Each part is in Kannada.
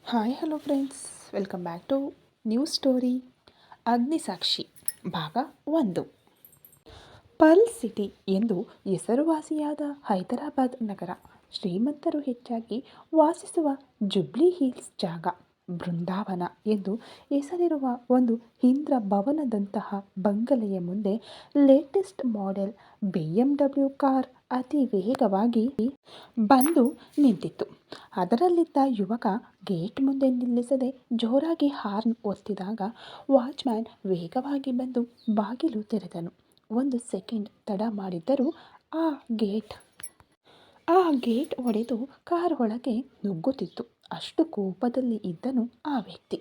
Hi hello friends, welcome back to new story. Agnisakshi ಭಾಗ 1. ಪರ್ಲ್ ಸಿಟಿ ಎಂದು ಹೆಸರುವಾಸಿಯಾದ ಹೈದರಾಬಾದ್ ನಗರ ಶ್ರೀಮಂತರು ಹೆಚ್ಚಾಗಿ ವಾಸಿಸುವ ಜುಬ್ಲಿ ಹಿಲ್ಸ್ ಜಾಗ. ಬೃಂದಾವನ ಎಂದು ಹೆಸರಿರುವ ಒಂದು ಇಂದ್ರ ಭವನದಂತಹ ಬಂಗಲೆಯ ಮುಂದೆ ಲೇಟೆಸ್ಟ್ ಮಾಡೆಲ್ BMW ಕಾರ್ ಅತಿ ವೇಗವಾಗಿ ಬಂದು ನಿಂತಿತ್ತು. ಅದರಲ್ಲಿದ್ದ ಯುವಕ ಗೇಟ್ ಮುಂದೆ ನಿಲ್ಲಿಸದೆ ಜೋರಾಗಿ ಹಾರ್ನ್ ಒತ್ತಿದಾಗ ವಾಚ್ಮ್ಯಾನ್ ವೇಗವಾಗಿ ಬಂದು ಬಾಗಿಲು ತೆರೆದನು. ಒಂದು ಸೆಕೆಂಡ್ ತಡ ಮಾಡಿದ್ದರೂ ಆ ಗೇಟ್ ಒಡೆದು ಕಾರ್ ಒಳಗೆ ನುಗ್ಗುತ್ತಿತ್ತು. ಅಷ್ಟು ಕೋಪದಲ್ಲಿ ಇದ್ದನು ಆ ವ್ಯಕ್ತಿ.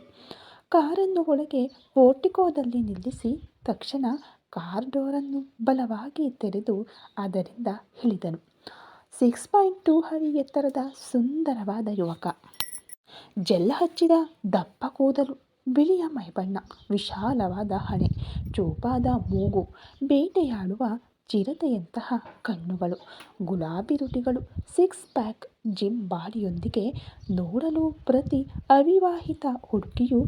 ಕಾರನ್ನು ಒಳಗೆ ಪೋರ್ಟಿಕೋದಲ್ಲಿ ನಿಲ್ಲಿಸಿ ತಕ್ಷಣ ಕಾರ್ ಡೋರನ್ನು ಬಲವಾಗಿ ತೆರೆದು ಅದರಿಂದ ಇಳಿದನು. 6.2 ಅಡಿ ಎತ್ತರದ ಸುಂದರವಾದ ಯುವಕ. ಜೆಲ್ಲ ಹಚ್ಚಿದ ದಪ್ಪ ಕೂದಲು, ಬಿಳಿಯ ಮೈಬಣ್ಣ, ವಿಶಾಲವಾದ ಹಣೆ, ಚೂಪಾದ ಮೂಗು, ಬೇಟೆಯಾಡುವ ಚಿರತೆಯಂತಹ ಕಣ್ಣುಗಳು, ಗುಲಾಬಿ ತುಟಿಗಳು, 6 ಪ್ಯಾಕ್, ಜಿಮ್ ಬಾಡಿಯೊಂದಿಗೆ ನೋಡಲು ಪ್ರತಿ ಅವಿವಾಹಿತ ಹುಡುಗಿಯು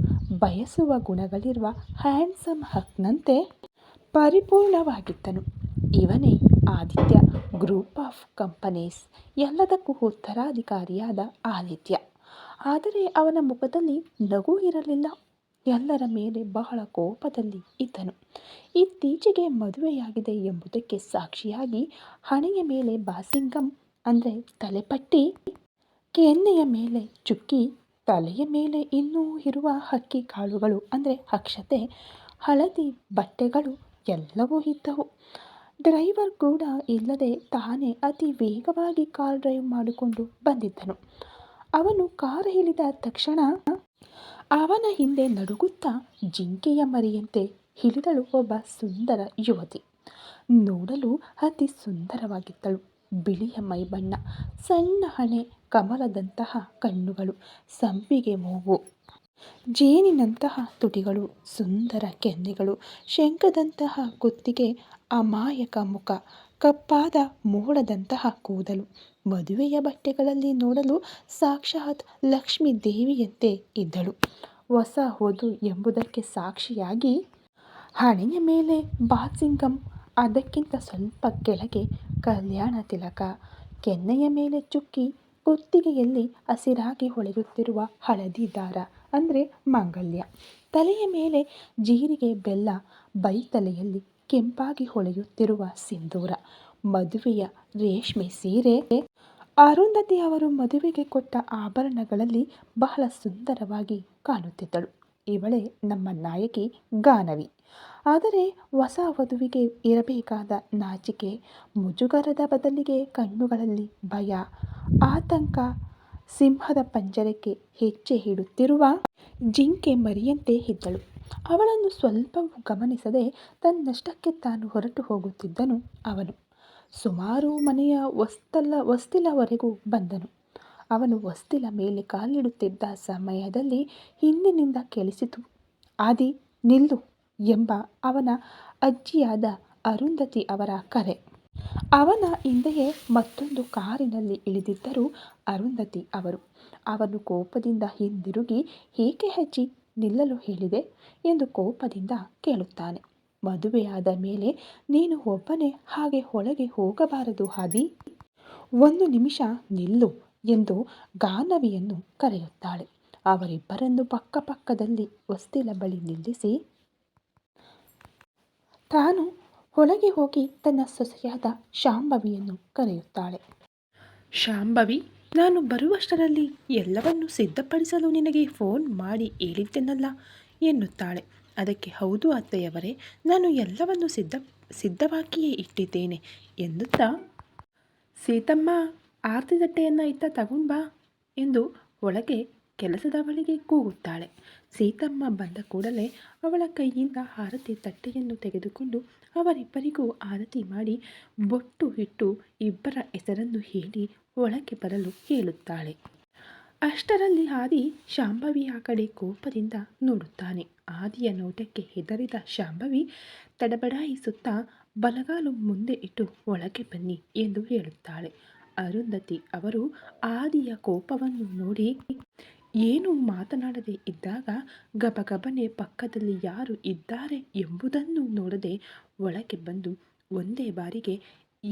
ಬಯಸುವ ಗುಣಗಳಿರುವ ಹ್ಯಾಂಡ್ಸಮ್ ಹಕ್ನಂತೆ ಪರಿಪೂರ್ಣವಾಗಿದ್ದನು. ಇವನೇ ಆದಿತ್ಯ ಗ್ರೂಪ್ ಆಫ್ ಕಂಪನೀಸ್ ಎಲ್ಲದಕ್ಕೂ ಉತ್ತರಾಧಿಕಾರಿಯಾದ ಆದಿತ್ಯ. ಆದರೆ ಅವನ ಮುಖದಲ್ಲಿ ನಗು ಇರಲಿಲ್ಲ. ಎಲ್ಲರ ಮೇಲೆ ಬಹಳ ಕೋಪದಲ್ಲಿ ಇದ್ದನು. ಇತ್ತೀಚೆಗೆ ಮದುವೆಯಾಗಿದೆ ಎಂಬುದಕ್ಕೆ ಸಾಕ್ಷಿಯಾಗಿ ಹಣೆಯ ಮೇಲೆ ಬಾಸಿಂಗಂ ಅಂದರೆ ತಲೆಪಟ್ಟಿ, ಕೆನ್ನೆಯ ಮೇಲೆ ಚುಕ್ಕಿ, ತಲೆಯ ಮೇಲೆ ಇನ್ನೂ ಇರುವ ಅಕ್ಕಿ ಕಾಳುಗಳು ಅಂದರೆ ಅಕ್ಷತೆ, ಹಳದಿ ಬಟ್ಟೆಗಳು ಎಲ್ಲವೂ ಇದ್ದವು. ಡ್ರೈವರ್ ಕೂಡ ಇಲ್ಲದೆ ತಾನೇ ಅತಿ ವೇಗವಾಗಿ ಕಾರ್ ಡ್ರೈವ್ ಮಾಡಿಕೊಂಡು ಬಂದಿದ್ದನು. ಅವನು ಕಾರ್ ಇಳಿದ ತಕ್ಷಣ ಅವನ ಹಿಂದೆ ನಡುಗುತ್ತಾ ಜಿಂಕೆಯ ಮರಿಯಂತೆ ಇಳಿದಳು ಒಬ್ಬ ಸುಂದರ ಯುವತಿ. ನೋಡಲು ಅತಿ ಸುಂದರವಾಗಿದ್ದಳು. ಬಿಳಿಯ ಮೈಬಣ್ಣ, ಸಣ್ಣ ಹಣೆ, ಕಮಲದಂತಹ ಕಣ್ಣುಗಳು, ಸಂಪಿಗೆ ಮೂಗು, ಜೇನಿನಂತಹ ತುಟಿಗಳು, ಸುಂದರ ಕೆನ್ನೆಗಳು, ಶಂಖದಂತಹ ಕುತ್ತಿಗೆ, ಅಮಾಯಕ ಮುಖ, ಕಪ್ಪಾದ ಮೋಡದಂತಹ ಕೂದಲು. ಮದುವೆಯ ಬಟ್ಟೆಗಳಲ್ಲಿ ನೋಡಲು ಸಾಕ್ಷಾತ್ ಲಕ್ಷ್ಮೀ ದೇವಿಯಂತೆ ಇದ್ದಳು. ಹೊಸ ವಧು ಎಂಬುದಕ್ಕೆ ಸಾಕ್ಷಿಯಾಗಿ ಹಣೆಯ ಮೇಲೆ ಬಾಸಿಂಗಂ, ಅದಕ್ಕಿಂತ ಸ್ವಲ್ಪ ಕೆಳಗೆ ಕಲ್ಯಾಣ ತಿಲಕ, ಕೆನ್ನೆಯ ಮೇಲೆ ಚುಕ್ಕಿ, ಕುತ್ತಿಗೆಯಲ್ಲಿ ಹಸಿರಾಗಿ ಹೊಳೆಯುತ್ತಿರುವ ಹಳದಿ ದಾರ ಅಂದರೆ ಮಾಂಗಲ್ಯ, ತಲೆಯ ಮೇಲೆ ಜೀರಿಗೆ ಬೆಲ್ಲ, ಬೈತಲೆಯಲ್ಲಿ ಕೆಂಪಾಗಿ ಹೊಳೆಯುತ್ತಿರುವ ಸಿಂಧೂರ, ಮದುವೆಯ ರೇಷ್ಮೆ ಸೀರೆ. ಅರುಂಧತಿ ಅವರು ಮದುವೆಗೆ ಕೊಟ್ಟ ಆಭರಣಗಳಲ್ಲಿ ಬಹಳ ಸುಂದರವಾಗಿ ಕಾಣುತ್ತಿದ್ದಳು. ಇವಳೇ ನಮ್ಮ ನಾಯಕಿ ಗಾನವಿ. ಆದರೆ ಹೊಸ ವಧುವಿಗೆ ಇರಬೇಕಾದ ನಾಚಿಕೆ, ಮುಜುಗರದ ಬದಲಿಗೆ ಕಣ್ಣುಗಳಲ್ಲಿ ಭಯ, ಆತಂಕ, ಸಿಂಹದ ಪಂಜರಕ್ಕೆ ಹೆಜ್ಜೆ ಇಡುತ್ತಿರುವ ಜಿಂಕೆ ಮರಿಯಂತೆ ಇದ್ದಳು. ಅವಳನ್ನು ಸ್ವಲ್ಪವೂ ಗಮನಿಸದೆ ತನ್ನಷ್ಟಕ್ಕೆ ತಾನು ಹೊರಟು ಹೋಗುತ್ತಿದ್ದನು ಅವನು. ಸುಮಾರು ಮನೆಯ ಹೊಸ್ತಿಲವರೆಗೂ ಬಂದನು. ಅವನು ಹೊಸ್ತಿಲ ಮೇಲೆ ಕಾಲಿಡುತ್ತಿದ್ದ ಸಮಯದಲ್ಲಿ ಹಿಂದಿನಿಂದ ಕೇಳಿಸಿತು, ಆದಿ ನಿಲ್ಲು ಎಂಬ ಅವನ ಅಜ್ಜಿಯಾದ ಅರುಂಧತಿ ಅವರ ಕರೆ. ಅವನ ಹಿಂದೆಯೇ ಮತ್ತೊಂದು ಕಾರಿನಲ್ಲಿ ಇಳಿದಿದ್ದರು ಅರುಂಧತಿ ಅವರು. ಅವನು ಕೋಪದಿಂದ ಹಿಂದಿರುಗಿ, ಏಕೆ ಅಜ್ಜಿ ನಿಲ್ಲಲು ಹೇಳಿದೆ ಎಂದು ಕೋಪದಿಂದ ಕೇಳುತ್ತಾನೆ. ಮದುವೆಯಾದ ಮೇಲೆ ನೀನು ಒಬ್ಬನೇ ಹಾಗೆ ಒಳಗೆ ಹೋಗಬಾರದು ಆದಿ. 1 ನಿಮಿಷ ನಿಲ್ಲು ಎಂದು ಗಾನವಿಯನ್ನು ಕರೆಯುತ್ತಾಳೆ. ಅವರಿಬ್ಬರನ್ನು ಪಕ್ಕದಲ್ಲಿ ಹೊಸ್ತಿಲ ಬಳಿ ನಿಲ್ಲಿಸಿ ತಾನು ಒಳಗೆ ಹೋಗಿ ತನ್ನ ಸೊಸೆಯಾದ ಶಾಂಭವಿಯನ್ನು ಕರೆಯುತ್ತಾಳೆ. ಶಾಂಭವಿ, ನಾನು ಬರುವಷ್ಟರಲ್ಲಿ ಎಲ್ಲವನ್ನೂ ಸಿದ್ಧಪಡಿಸಲು ನಿನಗೆ ಫೋನ್ ಮಾಡಿ ಹೇಳಿದ್ದೆನಲ್ಲ ಎನ್ನುತ್ತಾಳೆ. ಅದಕ್ಕೆ ಹೌದು ಅತ್ತೆಯವರೇ, ನಾನು ಎಲ್ಲವನ್ನೂ ಸಿದ್ಧವಾಗಿಯೇ ಇಟ್ಟಿದ್ದೇನೆ ಎನ್ನುತ್ತಾ, ಸೀತಮ್ಮ ಆರತಿ ತಟ್ಟೆಯನ್ನು ಇತ್ತ ತಗೊಂಡು ಬಾ ಎಂದು ಒಳಗೆ ಕೆಲಸದವಳಿಗೆ ಕೂಗುತ್ತಾಳೆ. ಸೀತಮ್ಮ ಬಂದ ಕೂಡಲೇ ಅವಳ ಕೈಯಿಂದ ಆರತಿ ತಟ್ಟೆಯನ್ನು ತೆಗೆದುಕೊಂಡು ಅವರಿಬ್ಬರಿಗೂ ಆರತಿ ಮಾಡಿ ಬೊಟ್ಟು ಇಟ್ಟು ಇಬ್ಬರ ಹೆಸರನ್ನು ಹೇಳಿ ಒಳಗೆ ಬರಲು ಹೇಳುತ್ತಾಳೆ. ಅಷ್ಟರಲ್ಲಿ ಆದಿ ಶಾಂಭವಿಯ ಕಡೆ ಕೋಪದಿಂದ ನೋಡುತ್ತಾನೆ. ಆದಿಯ ನೋಟಕ್ಕೆ ಹೆದರಿದ ಶಾಂಭವಿ ತಡಬಡಾಯಿಸುತ್ತಾ ಬಲಗಾಲು ಮುಂದೆ ಇಟ್ಟು ಒಳಗೆ ಬನ್ನಿ ಎಂದು ಹೇಳುತ್ತಾಳೆ. ಅರುಂಧತಿ ಅವರು ಆದಿಯ ಕೋಪವನ್ನು ನೋಡಿ, ಏನೂ ಮಾತನಾಡದೆ ಇದ್ದಾಗ ಗಬಗಬನೆ ಪಕ್ಕದಲ್ಲಿ ಯಾರು ಇದ್ದಾರೆ ಎಂಬುದನ್ನು ನೋಡದೆ ಒಳಗೆ ಬಂದು ಒಂದೇ ಬಾರಿಗೆ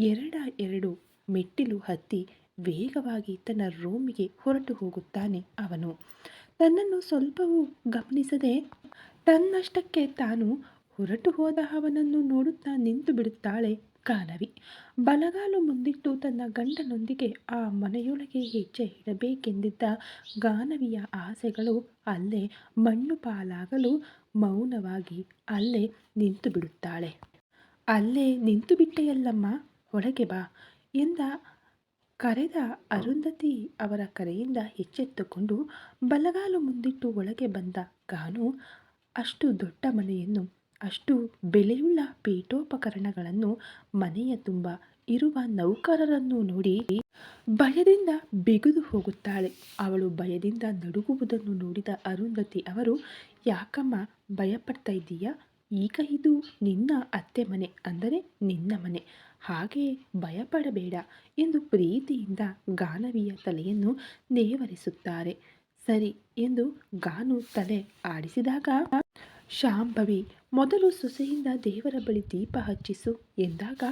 ಎರಡು ಮೆಟ್ಟಿಲು ಹತ್ತಿ ವೇಗವಾಗಿ ತನ್ನ ರೂಮಿಗೆ ಹೊರಟು ಹೋಗುತ್ತಾನೆ ಅವನು. ತನ್ನನ್ನು ಸ್ವಲ್ಪವೂ ಗಮನಿಸದೆ ತನ್ನಷ್ಟಕ್ಕೆ ತಾನು ಹೊರಟು ಹೋದ ಅವನನ್ನು ನೋಡುತ್ತಾ ನಿಂತು ಬಿಡುತ್ತಾಳೆ ಗಾನವಿ. ಬಲಗಾಲು ಮುಂದಿಟ್ಟು ತನ್ನ ಗಂಡನೊಂದಿಗೆ ಆ ಮನೆಯೊಳಗೆ ಹೆಜ್ಜೆ ಇಡಬೇಕೆಂದಿದ್ದ ಗಾನವಿಯ ಆಸೆಗಳು ಅಲ್ಲೇ ಮಣ್ಣು ಪಾಲಾಗಲು ಮೌನವಾಗಿ ಅಲ್ಲೇ ನಿಂತು ಬಿಡುತ್ತಾಳೆ. ಅಲ್ಲೇ ನಿಂತು ಬಿಟ್ಟೆಯಲ್ಲಮ್ಮ, ಒಳಗೆ ಬಾ ಎಂದ ಕರೆದ ಅರುಂಧತಿ ಅವರ ಕರೆಯಿಂದ ಎಚ್ಚೆತ್ತುಕೊಂಡು ಬಲಗಾಲು ಮುಂದಿಟ್ಟು ಒಳಗೆ ಬಂದ ಗಾನು ಅಷ್ಟು ದೊಡ್ಡ ಮನೆಯನ್ನು, ಅಷ್ಟು ಬೆಲೆಯುಳ್ಳ ಪೀಠೋಪಕರಣಗಳನ್ನು, ಮನೆಯ ತುಂಬ ಇರುವ ನೌಕರರನ್ನು ನೋಡಿ ಭಯದಿಂದ ಬಿಗಿದು ಹೋಗುತ್ತಾಳೆ. ಅವಳು ಭಯದಿಂದ ನಡುಗುವುದನ್ನು ನೋಡಿದ ಅರುಂಧತಿ ಅವರು, ಯಾಕಮ್ಮ ಭಯಪಡ್ತಾ ಇದ್ದೀಯಾ? ಈಗ ಇದು ನಿನ್ನ ಅತ್ತೆ ಮನೆ, ಅಂದರೆ ನಿನ್ನ ಮನೆ, ಹಾಗೆ ಭಯಪಡಬೇಡ ಎಂದು ಪ್ರೀತಿಯಿಂದ ಗಾನವಿಯ ತಲೆಯನ್ನು ನೇವರಿಸುತ್ತಾರೆ. ಸರಿ ಎಂದು ಗಾನು ತಲೆ ಆಡಿಸಿದಾಗ, ಶಾಂಭವಿ ಮೊದಲು ಸೊಸೆಯಿಂದ ದೇವರ ಬಳಿ ದೀಪ ಹಚ್ಚಿಸು ಎಂದಾಗ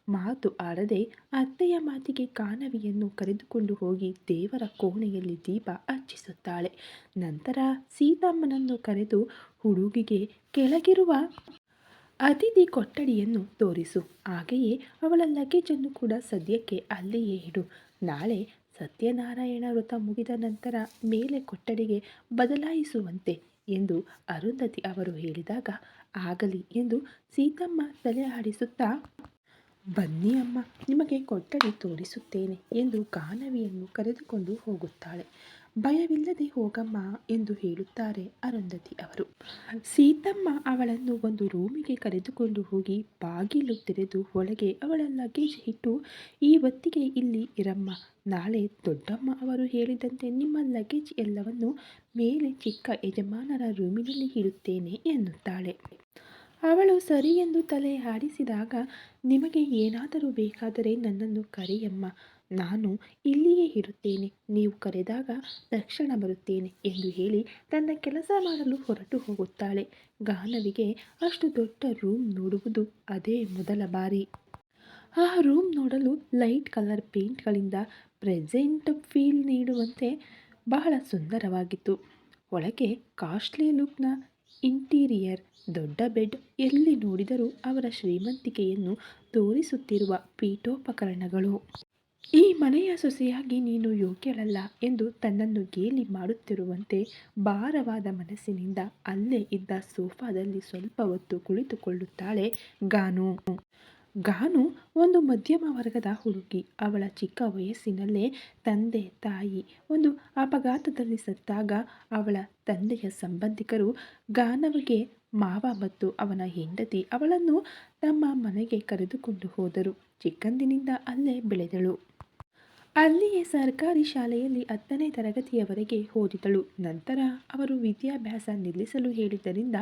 ಮಾತು ಆಡದೆ ಅತ್ತೆಯ ಮಾತಿಗೆ ಗಾನವಿಯನ್ನು ಕರೆದುಕೊಂಡು ಹೋಗಿ ದೇವರ ಕೋಣೆಯಲ್ಲಿ ದೀಪ ಹಚ್ಚಿಸುತ್ತಾಳೆ. ನಂತರ ಸೀತಮ್ಮನನ್ನು ಕರೆದು ಹುಡುಗಿಗೆ ಕೆಳಗಿರುವ ಅತಿಥಿ ಕೊಠಡಿಯನ್ನು ತೋರಿಸು, ಹಾಗೆಯೇ ಅವಳ ಲಗೇಜನ್ನು ಕೂಡ ಸದ್ಯಕ್ಕೆ ಅಲ್ಲಿಯೇ ಇಡು. ನಾಳೆ ಸತ್ಯನಾರಾಯಣ ವ್ರತ ಮುಗಿದ ನಂತರ ಮೇಲೆ ಕೊಠಡಿಗೆ ಬದಲಾಯಿಸುವಂತೆ ಎಂದು ಅರುಂಧತಿ ಅವರು ಹೇಳಿದಾಗ, ಆಗಲಿ ಎಂದು ಸೀತಮ್ಮ ತಲೆ ಆಡಿಸುತ್ತಾ, ಬನ್ನಿ ಅಮ್ಮ, ನಿಮಗೆ ಕೊಠಡಿ ತೋರಿಸುತ್ತೇನೆ ಎಂದು ಗಾನವಿಯನ್ನು ಕರೆದುಕೊಂಡು ಹೋಗುತ್ತಾಳೆ. ಭಯವಿಲ್ಲದೆ ಹೋಗಮ್ಮ ಎಂದು ಹೇಳುತ್ತಾರೆ ಅರುಂಧತಿ ಅವರು. ಸೀತಮ್ಮ ಅವಳನ್ನು ಒಂದು ರೂಮಿಗೆ ಕರೆದುಕೊಂಡು ಹೋಗಿ ಬಾಗಿಲು ತೆರೆದು ಒಳಗೆ ಅವಳ ಲಗೇಜ್ ಇಟ್ಟು, ಈ ಹೊತ್ತಿಗೆ ಇಲ್ಲಿ ಇರಮ್ಮ, ನಾಳೆ ದೊಡ್ಡಮ್ಮ ಅವರು ಹೇಳಿದಂತೆ ನಿಮ್ಮ ಲಗೇಜ್ ಎಲ್ಲವನ್ನು ಮೇಲೆ ಚಿಕ್ಕ ಯಜಮಾನರ ರೂಮಿನಲ್ಲಿ ಇಡುತ್ತೇನೆ ಎನ್ನುತ್ತಾಳೆ. ಅವಳು ಸರಿ ಎಂದು ತಲೆ ಆಡಿಸಿದಾಗ, ನಿಮಗೆ ಏನಾದರೂ ಬೇಕಾದರೆ ನನ್ನನ್ನು ಕರೆಯಮ್ಮ, ನಾನು ಇಲ್ಲಿಯೇ ಇರುತ್ತೇನೆ, ನೀವು ಕರೆದಾಗ ತಕ್ಷಣ ಬರುತ್ತೇನೆ ಎಂದು ಹೇಳಿ ತನ್ನ ಕೆಲಸ ಮಾಡಲು ಹೊರಟು ಹೋಗುತ್ತಾಳೆ. ಗಾನವಿಗೆ ಅಷ್ಟು ದೊಡ್ಡ ರೂಮ್ ನೋಡುವುದು ಅದೇ ಮೊದಲ ಬಾರಿ. ಆ ರೂಮ್ ನೋಡಲು ಲೈಟ್ ಕಲರ್ ಪೇಂಟ್ಗಳಿಂದ ಪ್ರೆಸೆಂಟ್ ಫೀಲ್ ನೀಡುವಂತೆ ಬಹಳ ಸುಂದರವಾಗಿತ್ತು. ಒಳಗೆ ಕಾಸ್ಟ್ಲಿ ಲುಕ್ನ ಇಂಟೀರಿಯರ್, ದೊಡ್ಡ ಬೆಡ್, ಎಲ್ಲಿ ನೋಡಿದರೂ ಅವರ ಶ್ರೀಮಂತಿಕೆಯನ್ನು ತೋರಿಸುತ್ತಿರುವ ಪೀಠೋಪಕರಣಗಳು. ಈ ಮನೆಯ ಸೊಸೆಯಾಗಿ ನೀನು ಯೋಗ್ಯಳಲ್ಲ ಎಂದು ತನ್ನನ್ನು ಗೇಲಿ ಮಾಡುತ್ತಿರುವಂತೆ ಭಾರವಾದ ಮನಸ್ಸಿನಿಂದ ಅಲ್ಲೇ ಇದ್ದ ಸೋಫಾದಲ್ಲಿ ಸ್ವಲ್ಪ ಹೊತ್ತು ಕುಳಿತುಕೊಳ್ಳುತ್ತಾಳೆ ಗಾನು. ಗಾನು ಒಂದು ಮಧ್ಯಮ ವರ್ಗದ ಹುಡುಗಿ. ಅವಳ ಚಿಕ್ಕ ವಯಸ್ಸಿನಲ್ಲೇ ತಂದೆ ತಾಯಿ ಒಂದು ಅಪಘಾತದಲ್ಲಿ ಸತ್ತಾಗ ಅವಳ ತಂದೆಯ ಸಂಬಂಧಿಕರು ಗಾನವಿಗೆ ಮಾವ ಮತ್ತು ಅವನ ಹೆಂಡತಿ ಅವಳನ್ನು ತಮ್ಮ ಮನೆಗೆ ಕರೆದುಕೊಂಡು ಹೋದರು. ಚಿಕ್ಕಂದಿನಿಂದ ಅಲ್ಲೇ ಬೆಳೆದಳು. ಅಲ್ಲಿಯೇ ಸರ್ಕಾರಿ ಶಾಲೆಯಲ್ಲಿ 10ನೇ ತರಗತಿಯವರೆಗೆ ಓದಿದಳು. ನಂತರ ಅವರು ವಿದ್ಯಾಭ್ಯಾಸ ನಿಲ್ಲಿಸಲು ಹೇಳಿದ್ದರಿಂದ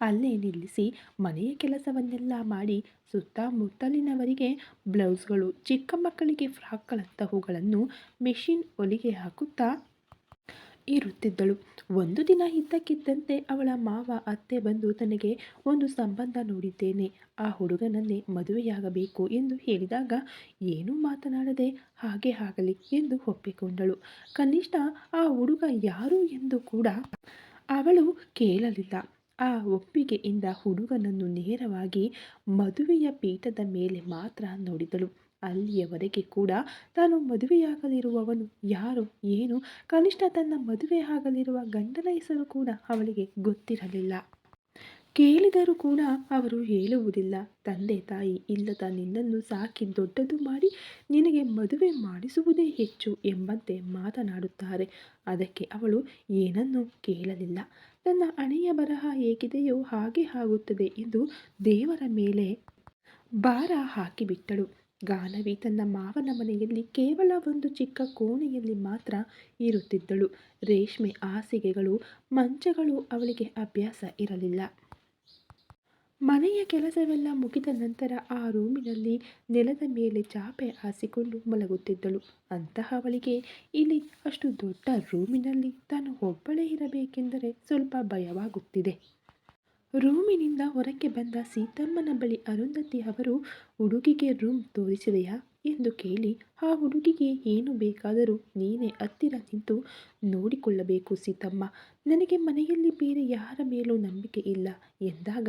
ಅಲ್ಲೇ ನಿಲ್ಲಿಸಿ ಮನೆಯ ಕೆಲಸವನ್ನೆಲ್ಲ ಮಾಡಿ ಸುತ್ತಮುತ್ತಲಿನವರಿಗೆ ಬ್ಲೌಸ್ಗಳು, ಚಿಕ್ಕ ಮಕ್ಕಳಿಗೆ ಫ್ರಾಕ್ಗಳಂತಹವುಗಳನ್ನು ಮೆಷಿನ್ ಹೊಲಿಗೆ ಹಾಕುತ್ತಾ ಇರುತ್ತಿದ್ದಳು. ಒಂದು ದಿನ ಇದ್ದಕ್ಕಿದ್ದಂತೆ ಅವಳ ಮಾವ ಅತ್ತೆ ಬಂದು ತನಗೆ ಒಂದು ಸಂಬಂಧ ನೋಡಿದ್ದೇನೆ, ಆ ಹುಡುಗನನ್ನೇ ಮದುವೆಯಾಗಬೇಕು ಎಂದು ಹೇಳಿದಾಗ ಏನೂ ಮಾತನಾಡದೆ ಹಾಗೆ ಆಗಲಿ ಎಂದು ಒಪ್ಪಿಕೊಂಡಳು. ಕನಿಷ್ಠ ಆ ಹುಡುಗ ಯಾರು ಎಂದು ಕೂಡ ಅವಳು ಕೇಳಲಿಲ್ಲ. ಆ ಒಪ್ಪಿಗೆಯಿಂದ ಹುಡುಗನನ್ನು ನೇರವಾಗಿ ಮದುವೆಯ ಪೀಠದ ಮೇಲೆ ಮಾತ್ರ ನೋಡಿದಳು. ಅಲ್ಲಿಯವರೆಗೆ ಕೂಡ ತಾನು ಮದುವೆಯಾಗಲಿರುವವನು ಯಾರು, ಏನು, ಕನಿಷ್ಠ ತನ್ನ ಮದುವೆ ಆಗಲಿರುವ ಗಂಡನ ಹೆಸರು ಕೂಡ ಅವಳಿಗೆ ಗೊತ್ತಿರಲಿಲ್ಲ. ಕೇಳಿದರೂ ಕೂಡ ಅವರು ಹೇಳುವುದಿಲ್ಲ. ತಂದೆ ತಾಯಿ ಇಲ್ಲದ ನಿನ್ನನ್ನು ಸಾಕಿ ದೊಡ್ಡದು ಮಾಡಿ ನಿನಗೆ ಮದುವೆ ಮಾಡಿಸುವುದೇ ಹೆಚ್ಚು ಎಂಬಂತೆ ಮಾತನಾಡುತ್ತಾರೆ. ಅದಕ್ಕೆ ಅವಳು ಏನನ್ನೂ ಕೇಳಲಿಲ್ಲ. ತನ್ನ ಹಣೆಯ ಬರಹ ಹೇಗಿದೆಯೋ ಹಾಗೆ ಆಗುತ್ತದೆ ಎಂದು ದೇವರ ಮೇಲೆ ಭಾರ ಹಾಕಿಬಿಟ್ಟಳು. ಗಾನವಿ ತನ್ನ ಮಾವನ ಮನೆಯಲ್ಲಿ ಕೇವಲ ಒಂದು ಚಿಕ್ಕ ಕೋಣೆಯಲ್ಲಿ ಮಾತ್ರ ಇರುತ್ತಿದ್ದಳು. ರೇಷ್ಮೆ ಹಾಸಿಗೆಗಳು, ಮಂಚಗಳು ಅವಳಿಗೆ ಅಭ್ಯಾಸ ಇರಲಿಲ್ಲ. ಮನೆಯ ಕೆಲಸವೆಲ್ಲ ಮುಗಿದ ನಂತರ ಆ ರೂಮಿನಲ್ಲಿ ನೆಲದ ಮೇಲೆ ಚಾಪೆ ಹಾಸಿಕೊಂಡು ಮಲಗುತ್ತಿದ್ದಳು. ಅಂತಹವಳಿಗೆ ಇಲ್ಲಿ ಅಷ್ಟು ದೊಡ್ಡ ರೂಮಿನಲ್ಲಿ ತಾನು ಒಬ್ಬಳೇ ಇರಬೇಕೆಂದರೆ ಸ್ವಲ್ಪ ಭಯವಾಗುತ್ತಿದೆ. ರೂಮಿನಿಂದ ಹೊರಕ್ಕೆ ಬಂದ ಸೀತಮ್ಮನ ಬಳಿ ಅರುಂಧತಿ ಅವರು ಹುಡುಗಿಗೆ ರೂಮ್ ತೋರಿಸಿದೆಯಾ ಎಂದು ಕೇಳಿ, ಆ ಹುಡುಗಿಗೆ ಏನು ಬೇಕಾದರೂ ನೀನೇ ಹತ್ತಿರ ನಿಂತು ನೋಡಿಕೊಳ್ಳಬೇಕು ಸೀತಮ್ಮ, ನನಗೆ ಮನೆಯಲ್ಲಿ ಬೇರೆ ಯಾರ ಮೇಲೂ ನಂಬಿಕೆ ಇಲ್ಲ ಎಂದಾಗ,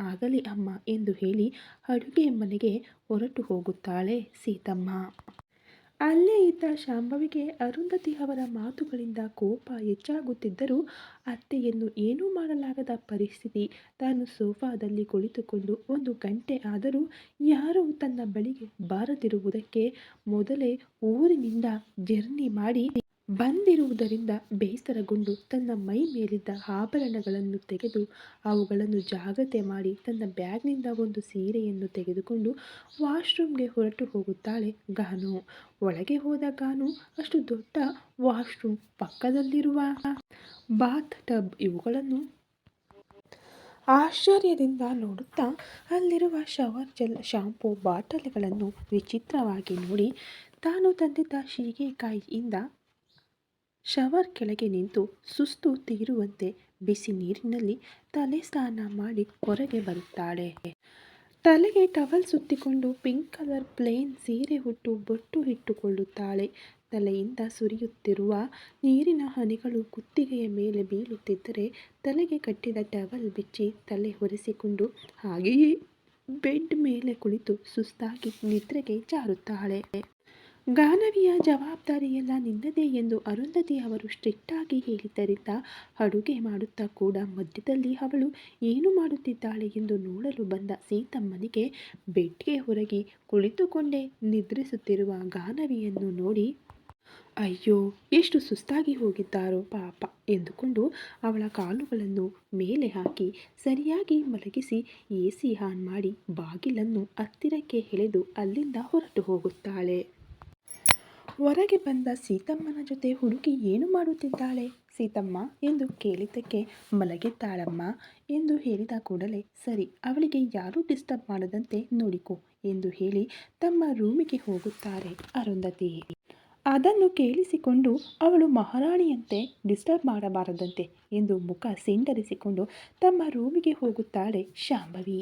ಆಗಲಿ ಅಮ್ಮ ಎಂದು ಹೇಳಿ ಅಡುಗೆ ಮನೆಗೆ ಹೊರಟು ಹೋಗುತ್ತಾಳೆ ಸೀತಮ್ಮ. ಅಲ್ಲೇ ಇದ್ದ ಶಾಂಭವಿಗೆ ಅರುಂಧತಿ ಅವರ ಮಾತುಗಳಿಂದ ಕೋಪ ಹೆಚ್ಚಾಗುತ್ತಿದ್ದರೂ ಅತ್ತೆಯನ್ನು ಏನೂ ಮಾಡಲಾಗದ ಪರಿಸ್ಥಿತಿ. ತಾನು ಸೋಫಾದಲ್ಲಿ ಕುಳಿತುಕೊಂಡು 1 ಗಂಟೆ ಆದರೂ ಯಾರೂ ತನ್ನ ಬಳಿಗೆ ಬಾರದಿರುವುದಕ್ಕೆ ಮೊದಲೇ ಊರಿನಿಂದ ಜರ್ನಿ ಮಾಡಿ ಬಂದಿರುವುದರಿಂದ ಬೇಸರಗೊಂಡು ತನ್ನ ಮೈ ಮೇಲಿದ್ದ ಆಭರಣಗಳನ್ನು ತೆಗೆದು ಅವುಗಳನ್ನು ಜಾಗ್ರತೆ ಮಾಡಿ ತನ್ನ ಬ್ಯಾಗ್ನಿಂದ ಒಂದು ಸೀರೆಯನ್ನು ತೆಗೆದುಕೊಂಡು ವಾಶ್ರೂಮ್ಗೆ ಹೊರಟು ಹೋಗುತ್ತಾಳೆ ಗಾನು. ಒಳಗೆ ಹೋದ ಗಾನು ಅಷ್ಟು ದೊಡ್ಡ ವಾಶ್ರೂಮ್, ಪಕ್ಕದಲ್ಲಿರುವ ಬಾತ್ ಟಬ್ ಇವುಗಳನ್ನು ಆಶ್ಚರ್ಯದಿಂದ ನೋಡುತ್ತಾ ಅಲ್ಲಿರುವ ಶವರ್ ಜೆಲ್, ಶಾಂಪೂ ಬಾಟಲಿಗಳನ್ನು ವಿಚಿತ್ರವಾಗಿ ನೋಡಿ ತಾನು ತಂದಿದ್ದ ಶೀಗೆಕಾಯಿಯಿಂದ ಶವರ್ ಕೆಳಗೆ ನಿಂತು ಸುಸ್ತು ತೀರುವಂತೆ ಬಿಸಿ ನೀರಿನಲ್ಲಿ ತಲೆ ಸ್ನಾನ ಮಾಡಿ ಹೊರಗೆ ಬರುತ್ತಾಳೆ. ತಲೆಗೆ ಟವಲ್ ಸುತ್ತಿಕೊಂಡು ಪಿಂಕ್ ಕಲರ್ ಪ್ಲೇನ್ ಸೀರೆ ಉಟ್ಟು ಬೊಟ್ಟು ಇಟ್ಟುಕೊಳ್ಳುತ್ತಾಳೆ. ತಲೆಯಿಂದ ಸುರಿಯುತ್ತಿರುವ ನೀರಿನ ಹನಿಗಳು ಕುತ್ತಿಗೆಯ ಮೇಲೆ ಬೀಳುತ್ತಿದ್ದರೆ ತಲೆಗೆ ಕಟ್ಟಿದ ಟವಲ್ ಬಿಚ್ಚಿ ತಲೆ ಒರೆಸಿಕೊಂಡು ಹಾಗೆಯೇ ಬೆಡ್ ಮೇಲೆ ಕುಳಿತು ಸುಸ್ತಾಗಿ ನಿದ್ರೆಗೆ ಜಾರುತ್ತಾಳೆ. ಗಾನವಿಯ ಜವಾಬ್ದಾರಿಯೆಲ್ಲ ನಿನ್ನದೇ ಎಂದು ಅರುಂಧತಿ ಅವರು ಸ್ಟ್ರಿಕ್ಟಾಗಿ ಹೇಳಿದ್ದರಿಂದ ಅಡುಗೆ ಮಾಡುತ್ತಾ ಕೂಡ ಮಧ್ಯದಲ್ಲಿ ಅವಳು ಏನು ಮಾಡುತ್ತಿದ್ದಾಳೆ ಎಂದು ನೋಡಲು ಬಂದ ಸೀತಮ್ಮನಿಗೆ ಬೆಡ್ಗೆ ಹೊರಗೆ ಕುಳಿತುಕೊಂಡೇ ನಿದ್ರಿಸುತ್ತಿರುವ ಗಾನವಿಯನ್ನು ನೋಡಿ, ಅಯ್ಯೋ ಎಷ್ಟು ಸುಸ್ತಾಗಿ ಹೋಗಿದ್ದಾರೋ ಪಾಪ ಎಂದುಕೊಂಡು ಅವಳ ಕಾಲುಗಳನ್ನು ಮೇಲೆ ಹಾಕಿ ಸರಿಯಾಗಿ ಮಲಗಿಸಿ AC ಆನ್ ಮಾಡಿ ಬಾಗಿಲನ್ನು ಹತ್ತಿರಕ್ಕೆ ಎಳೆದು ಅಲ್ಲಿಂದ ಹೊರಟು ಹೋಗುತ್ತಾಳೆ. ಹೊರಗೆ ಬಂದ ಸೀತಮ್ಮನ ಜೊತೆ ಹುಡುಗಿ ಏನು ಮಾಡುತ್ತಿದ್ದಾಳೆ ಸೀತಮ್ಮ ಎಂದು ಕೇಳಿದ್ದಕ್ಕೆ, ಮಲಗಿದ್ದಾಳಮ್ಮ ಎಂದು ಹೇಳಿದ ಕೂಡಲೇ, ಸರಿ ಅವಳಿಗೆ ಯಾರೂ ಡಿಸ್ಟರ್ಬ್ ಮಾಡದಂತೆ ನೋಡಿಕೊ ಎಂದು ಹೇಳಿ ತಮ್ಮ ರೂಮಿಗೆ ಹೋಗುತ್ತಾರೆ ಅರುಂಧತಿ. ಅದನ್ನು ಕೇಳಿಸಿಕೊಂಡು ಅವಳು ಮಹಾರಾಣಿಯಂತೆ ಡಿಸ್ಟರ್ಬ್ ಮಾಡಬಾರದಂತೆ ಎಂದು ಮುಖ ಸಿಂಡರಿಸಿಕೊಂಡು ತಮ್ಮ ರೂಮಿಗೆ ಹೋಗುತ್ತಾಳೆ ಶಾಂಭವಿ.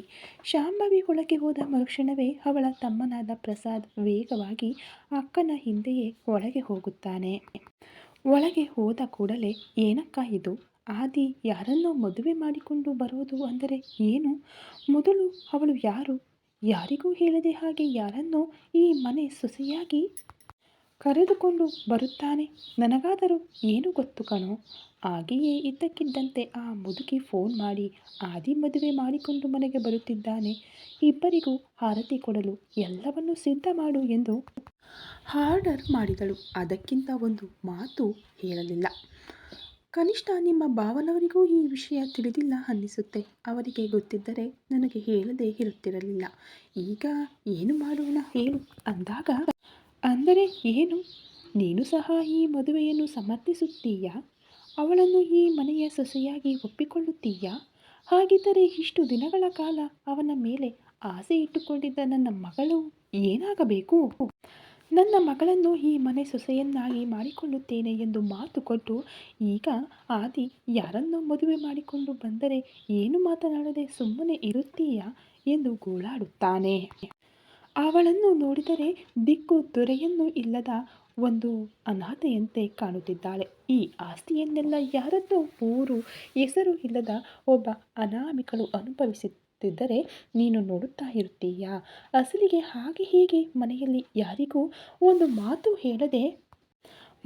ಶಾಂಭವಿ ಒಳಗೆ ಹೋದ ಮರುಕ್ಷಣವೇ ಅವಳ ತಮ್ಮನಾದ ಪ್ರಸಾದ್ ವೇಗವಾಗಿ ಅಕ್ಕನ ಹಿಂದೆಯೇ ಒಳಗೆ ಹೋಗುತ್ತಾನೆ. ಒಳಗೆ ಹೋದ ಕೂಡಲೇ, ಏನಕ್ಕ ಇದು? ಆದಿ ಯಾರನ್ನೋ ಮದುವೆ ಮಾಡಿಕೊಂಡು ಬರೋದು ಅಂದರೆ ಏನು? ಮೊದಲು ಅವಳು ಯಾರು? ಯಾರಿಗೂ ಹೇಳದೆ ಹಾಗೆ ಯಾರನ್ನೋ ಈ ಮನೆ ಸೊಸೆಯಾಗಿ ಕರೆದುಕೊಂಡು ಬರುತ್ತಾನೆ. ನನಗಾದರೂ ಏನು ಗೊತ್ತು ಕಣೋ. ಹಾಗೆಯೇ ಇದ್ದಕ್ಕಿದ್ದಂತೆ ಆ ಮುದುಕಿ ಫೋನ್ ಮಾಡಿ ಆದಿ ಮದುವೆ ಮಾಡಿಕೊಂಡು ಮನೆಗೆ ಬರುತ್ತಿದ್ದಾನೆ, ಇಬ್ಬರಿಗೂ ಆರತಿ ಕೊಡಲು ಎಲ್ಲವನ್ನೂ ಸಿದ್ಧ ಮಾಡು ಎಂದು ಆರ್ಡರ್ ಮಾಡಿದಳು. ಅದಕ್ಕಿಂತ ಒಂದು ಮಾತು ಹೇಳಲಿಲ್ಲ. ಕನಿಷ್ಠ ನಿಮ್ಮ ಭಾವನವರಿಗೂ ಈ ವಿಷಯ ತಿಳಿದಿಲ್ಲ ಅನ್ನಿಸುತ್ತೆ. ಅವರಿಗೆ ಗೊತ್ತಿದ್ದರೆ ನನಗೆ ಹೇಳದೇ ಇರುತ್ತಿರಲಿಲ್ಲ. ಈಗ ಏನು ಮಾಡೋಣ ಹೇಳು ಅಂದಾಗ, ಅಂದರೆ ಏನು? ನೀನು ಸಹ ಈ ಮದುವೆಯನ್ನು ಸಮರ್ಥಿಸುತ್ತೀಯಾ? ಅವಳನ್ನು ಈ ಮನೆಯ ಸೊಸೆಯಾಗಿ ಒಪ್ಪಿಕೊಳ್ಳುತ್ತೀಯಾ? ಹಾಗಿದ್ದರೆ ಇಷ್ಟು ದಿನಗಳ ಕಾಲ ಅವನ ಮೇಲೆ ಆಸೆ ಇಟ್ಟುಕೊಂಡಿದ್ದ ನನ್ನ ಮಗಳು ಏನಾಗಬೇಕು? ನನ್ನ ಮಗಳನ್ನು ಈ ಮನೆ ಸೊಸೆಯನ್ನಾಗಿ ಮಾಡಿಕೊಳ್ಳುತ್ತೇನೆ ಎಂದು ಮಾತು ಕೊಟ್ಟು ಈಗ ಆದಿ ಯಾರನ್ನೋ ಮದುವೆ ಮಾಡಿಕೊಂಡು ಬಂದರೆ ಏನು ಮಾತನಾಡದೆ ಸುಮ್ಮನೆ ಇರುತ್ತೀಯಾ ಎಂದು ಗೋಳಾಡುತ್ತಾನೆ. ಅವಳನ್ನು ನೋಡಿದರೆ ದಿಕ್ಕು ದೊರೆಯನ್ನೂ ಇಲ್ಲದ ಒಂದು ಅನಾಥೆಯಂತೆ ಕಾಣುತ್ತಿದ್ದಾಳೆ. ಈ ಆಸ್ತಿಯನ್ನೆಲ್ಲ ಯಾರದ್ದೋ ಊರು ಹೆಸರು ಇಲ್ಲದ ಒಬ್ಬ ಅನಾಮಿಕಳು ಅನುಭವಿಸುತ್ತಿದ್ದರೆ ನೀನು ನೋಡುತ್ತಾ ಇರುತ್ತೀಯಾ? ಅಸಲಿಗೆ ಹಾಗೆ ಹೀಗೆ ಮನೆಯಲ್ಲಿ ಯಾರಿಗೂ ಒಂದು ಮಾತು ಹೇಳದೆ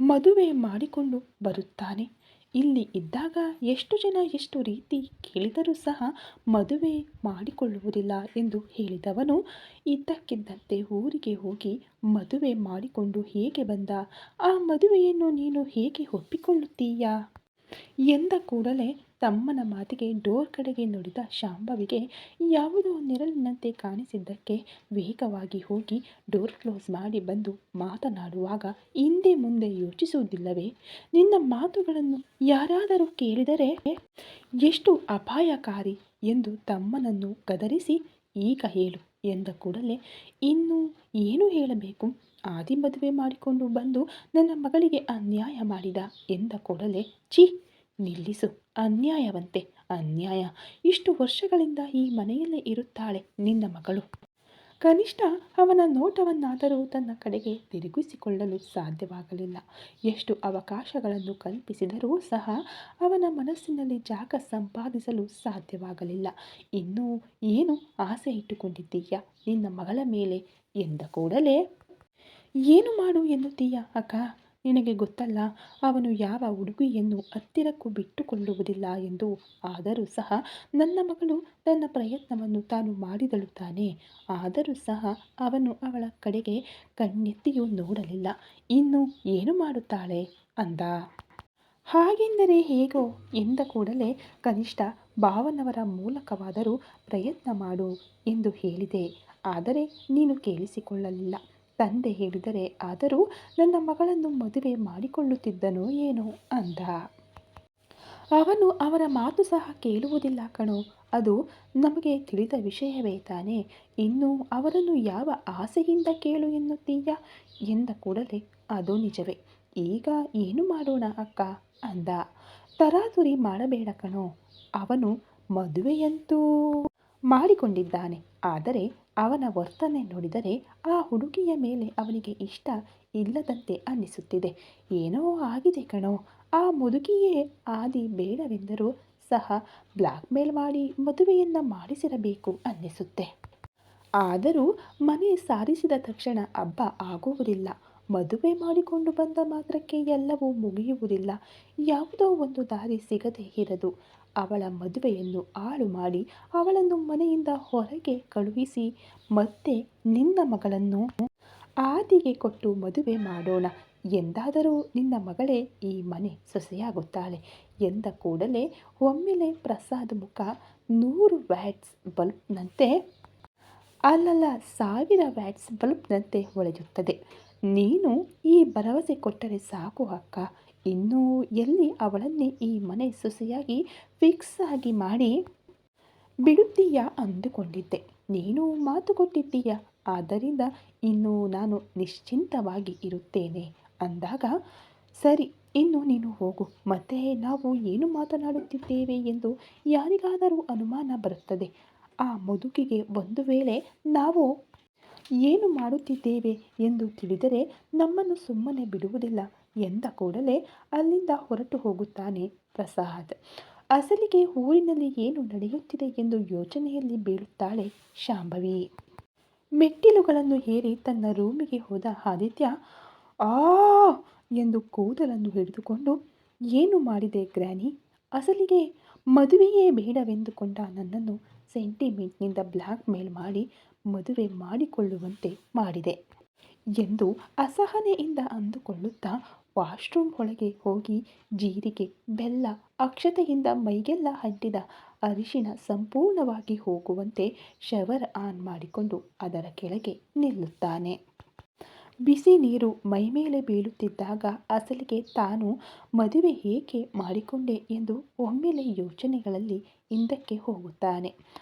ಮದುವೆ ಮಾಡಿಕೊಂಡು ಬರುತ್ತಾನೆ. ಇಲ್ಲಿ ಇದ್ದಾಗ ಎಷ್ಟು ಜನ ಎಷ್ಟು ರೀತಿ ಕೇಳಿದರೂ ಸಹ ಮದುವೆ ಮಾಡಿಕೊಳ್ಳುವುದಿಲ್ಲ ಎಂದು ಹೇಳಿದವನು ಇದ್ದಕ್ಕಿದ್ದಂತೆ ಊರಿಗೆ ಹೋಗಿ ಮದುವೆ ಮಾಡಿಕೊಂಡು ಹೇಗೆ ಬಂದ? ಆ ಮದುವೆಯನ್ನು ನೀನು ಹೇಗೆ ಒಪ್ಪಿಕೊಳ್ಳುತ್ತೀಯಾ ಎಂದ ಕೂಡಲೇ ತಮ್ಮನ ಮಾತಿಗೆ ಡೋರ್ ಕಡೆಗೆ ನುಡಿದ ಶಾಂಭವಿಗೆ ಯಾವುದೋ ನೆರಳಿನಂತೆ ಕಾಣಿಸಿದ್ದಕ್ಕೆ ವೇಗವಾಗಿ ಹೋಗಿ ಡೋರ್ ಕ್ಲೋಸ್ ಮಾಡಿ ಬಂದು ಮಾತನಾಡುವಾಗ ಹಿಂದೆ ಮುಂದೆ ಯೋಚಿಸುವುದಿಲ್ಲವೇ? ನಿನ್ನ ಮಾತುಗಳನ್ನು ಯಾರಾದರೂ ಕೇಳಿದರೆ ಎಷ್ಟು ಅಪಾಯಕಾರಿ ಎಂದು ತಮ್ಮನನ್ನು ಗದರಿಸಿ ಈಗ ಹೇಳು ಎಂದ ಕೂಡಲೇ ಇನ್ನು ಏನು ಹೇಳಬೇಕು? ಆದಿ ಮದುವೆ ಮಾಡಿಕೊಂಡು ಬಂದು ನನ್ನ ಮಗಳಿಗೆ ಅನ್ಯಾಯ ಮಾಡಿದ ಎಂದ ಕೂಡಲೇ ಛೀ ನಿಲ್ಲಿಸು, ಅನ್ಯಾಯವಂತೆ ಅನ್ಯಾಯ. ಇಷ್ಟು ವರ್ಷಗಳಿಂದ ಈ ಮನೆಯಲ್ಲೇ ಇರುತ್ತಾಳೆ ನಿನ್ನ ಮಗಳು. ಕನಿಷ್ಠ ಅವನ ನೋಟವನ್ನಾದರೂ ತನ್ನ ಕಡೆಗೆ ತಿರುಗಿಸಿಕೊಳ್ಳಲು ಸಾಧ್ಯವಾಗಲಿಲ್ಲ. ಎಷ್ಟು ಅವಕಾಶಗಳನ್ನು ಕಲ್ಪಿಸಿದರೂ ಸಹ ಅವನ ಮನಸ್ಸಿನಲ್ಲಿ ಜಾಗ ಸಂಪಾದಿಸಲು ಸಾಧ್ಯವಾಗಲಿಲ್ಲ. ಇನ್ನೂ ಏನು ಆಸೆ ಇಟ್ಟುಕೊಂಡಿದ್ದೀಯಾ ನಿನ್ನ ಮಗಳ ಮೇಲೆ ಎಂದ ಕೂಡಲೇ ಏನು ಮಾಡು ಎನ್ನುತ್ತೀಯ ಅಕ್ಕ? ನಿನಗೆ ಗೊತ್ತಲ್ಲ, ಅವನು ಯಾವ ಹುಡುಗಿಯನ್ನು ಹತ್ತಿರಕ್ಕೂ ಬಿಟ್ಟುಕೊಳ್ಳುವುದಿಲ್ಲ ಎಂದು. ಆದರೂ ಸಹ ನನ್ನ ಮಗಳು ತನ್ನ ಪ್ರಯತ್ನವನ್ನು ತಾನು ಮಾಡಿದಳು ತಾನೇ. ಆದರೂ ಸಹ ಅವನು ಅವಳ ಕಡೆಗೆ ಕಣ್ಣೆತ್ತಿಯೂ ನೋಡಲಿಲ್ಲ. ಇನ್ನು ಏನು ಮಾಡುತ್ತಾಳೆ ಅಂದ. ಹಾಗೆಂದರೆ ಹೇಗೋ ಎಂದ ಕೂಡಲೇ ಕನಿಷ್ಠ ಭಾವನವರ ಮೂಲಕವಾದರೂ ಪ್ರಯತ್ನ ಮಾಡು ಎಂದು ಹೇಳಿದೆ. ಆದರೆ ನೀನು ಕೇಳಿಸಿಕೊಳ್ಳಲಿಲ್ಲ. ತಂದೆ ಹೇಳಿದರೆ ಆದರೂ ನನ್ನ ಮಗಳನ್ನು ಮದುವೆ ಮಾಡಿಕೊಳ್ಳುತ್ತಿದ್ದನೋ ಏನೋ ಅಂದ. ಅವನು ಅವರ ಮಾತು ಸಹ ಕೇಳುವುದಿಲ್ಲ ಕಣೋ, ಅದು ನಮಗೆ ತಿಳಿದ ವಿಷಯವೇ ತಾನೇ. ಇನ್ನು ಅವರನ್ನು ಯಾವ ಆಸೆಯಿಂದ ಕೇಳು ಎನ್ನುತ್ತೀಯ ಎಂದ ಕೂಡಲೇ ಅದು ನಿಜವೇ. ಈಗ ಏನು ಮಾಡೋಣ ಅಕ್ಕ ಅಂದ. ತರಾತುರಿ ಮಾಡಬೇಡ ಕಣೋ, ಅವನು ಮದುವೆಯಂತೂ ಮಾಡಿಕೊಂಡಿದ್ದಾನೆ. ಆದರೆ ಅವನ ವರ್ತನೆ ನೋಡಿದರೆ ಆ ಹುಡುಗಿಯ ಮೇಲೆ ಅವನಿಗೆ ಇಷ್ಟ ಇಲ್ಲದಂತೆ ಅನ್ನಿಸುತ್ತಿದೆ. ಏನೋ ಆಗಿದೆ ಕಣೋ. ಆ ಮುದುಕಿಯೇ ಆದಿ ಬೇಡವೆಂದರೂ ಸಹ ಬ್ಲ್ಯಾಕ್ ಮೇಲ್ ಮಾಡಿ ಮದುವೆಯನ್ನ ಮಾಡಿಸಿರಬೇಕು ಅನ್ನಿಸುತ್ತೆ. ಆದರೂ ಮನೆ ಸಾರಿಸಿದ ತಕ್ಷಣ ಹಬ್ಬ ಆಗುವುದಿಲ್ಲ. ಮದುವೆ ಮಾಡಿಕೊಂಡು ಬಂದ ಮಾತ್ರಕ್ಕೆ ಎಲ್ಲವೂ ಮುಗಿಯುವುದಿಲ್ಲ. ಯಾವುದೋ ಒಂದು ದಾರಿ ಸಿಗದೇ ಇರದು. ಅವಳ ಮದುವೆಯನ್ನು ಹಾಳು ಮಾಡಿ ಅವಳನ್ನು ಮನೆಯಿಂದ ಹೊರಗೆ ಕಳುಹಿಸಿ ಮತ್ತೆ ನಿನ್ನ ಮಗಳನ್ನು ಆದಿಗೆ ಕೊಟ್ಟು ಮದುವೆ ಮಾಡೋಣ ಎಂದಾದರೂ ನಿನ್ನ ಮಗಳೇ ಈ ಮನೆ ಸೊಸೆಯಾಗುತ್ತಾಳೆ ಎಂದ ಕೂಡಲೇ ಒಮ್ಮೆಲೆ ಪ್ರಸಾದ್ ಮುಖ 100 ವ್ಯಾಟ್ಸ್ ಬಲ್ಬ್ನಂತೆ ಅಲ್ಲಲ್ಲ 1000 ವ್ಯಾಟ್ಸ್ ಬಲ್ಬ್ನಂತೆ ಹೊಳೆಯುತ್ತದೆ. ನೀನು ಈ ಭರವಸೆ ಕೊಟ್ಟರೆ ಸಾಕು ಅಕ್ಕ. ಇನ್ನೂ ಎಲ್ಲಿ ಅವಳನ್ನೇ ಈ ಮನೆ ಸೊಸೆಯಾಗಿ ಫಿಕ್ಸ್ ಆಗಿ ಮಾಡಿ ಬಿಡುತ್ತೀಯ ಅಂದುಕೊಂಡಿದ್ದೆ. ನೀನು ಮಾತು ಕೊಟ್ಟಿದ್ದೀಯ, ಆದ್ದರಿಂದ ಇನ್ನು ನಾನು ನಿಶ್ಚಿಂತವಾಗಿ ಇರುತ್ತೇನೆ ಅಂದಾಗ ಸರಿ, ಇನ್ನು ನೀನು ಹೋಗು. ಮತ್ತೆ ನಾವು ಏನು ಮಾತನಾಡುತ್ತಿದ್ದೇವೆ ಎಂದು ಯಾರಿಗಾದರೂ ಅನುಮಾನ ಬರುತ್ತದೆ. ಆ ಮುದುಕಿಗೆ ಒಂದು ವೇಳೆ ನಾವು ಏನು ಮಾಡುತ್ತಿದ್ದೇವೆ ಎಂದು ತಿಳಿದರೆ ನಮ್ಮನ್ನು ಸುಮ್ಮನೆ ಬಿಡುವುದಿಲ್ಲ ಎಂದ ಕೂಡಲೇ ಅಲ್ಲಿಂದ ಹೊರಟು ಹೋಗುತ್ತಾನೆ ಪ್ರಸಾದ್. ಅಸಲಿಗೆ ಊರಿನಲ್ಲಿ ಏನು ನಡೆಯುತ್ತಿದೆ ಎಂದು ಯೋಚನೆಯಲ್ಲಿ ಬೀಳುತ್ತಾಳೆ ಶಾಂಭವಿ. ಮೆಟ್ಟಿಲುಗಳನ್ನು ಏರಿ ತನ್ನ ರೂಮಿಗೆ ಹೋದ ಆದಿತ್ಯ ಆ ಎಂದು ಕೂದಲನ್ನು ಹಿಡಿದುಕೊಂಡು ಏನು ಮಾಡಿದೆ ಗ್ರ್ಯಾನಿ? ಅಸಲಿಗೆ ಮದುವೆಯೇ ಬೇಡವೆಂದುಕೊಂಡ ನನ್ನನ್ನು ಸೆಂಟಿಮೆಂಟ್ನಿಂದ ಬ್ಲ್ಯಾಕ್ ಮೇಲ್ ಮಾಡಿ ಮದುವೆ ಮಾಡಿಕೊಳ್ಳುವಂತೆ ಮಾಡಿದೆ ಎಂದು ಅಸಹನೆಯಿಂದ ಅಂದುಕೊಳ್ಳುತ್ತಾ ವಾಶ್ರೂಮ್ ಒಳಗೆ ಹೋಗಿ ಜೀರಿಗೆ, ಬೆಲ್ಲ, ಅಕ್ಷತೆಯಿಂದ ಮೈಗೆಲ್ಲ ಅಂಟಿದ ಅರಿಶಿಣ ಸಂಪೂರ್ಣವಾಗಿ ಹೋಗುವಂತೆ ಶವರ್ ಆನ್ ಮಾಡಿಕೊಂಡು ಅದರ ಕೆಳಗೆ ನಿಲ್ಲುತ್ತಾನೆ. ಬಿಸಿ ನೀರು ಮೈಮೇಲೆ ಬೀಳುತ್ತಿದ್ದಾಗ ಅಸಲಿಗೆ ತಾನು ಮದುವೆ ಏಕೆ ಮಾಡಿಕೊಂಡೆ ಎಂದು ಒಮ್ಮೆಲೆ ಯೋಚನೆಗಳಲ್ಲಿ ಹಿಂದಕ್ಕೆ ಹೋಗುತ್ತಾನೆ.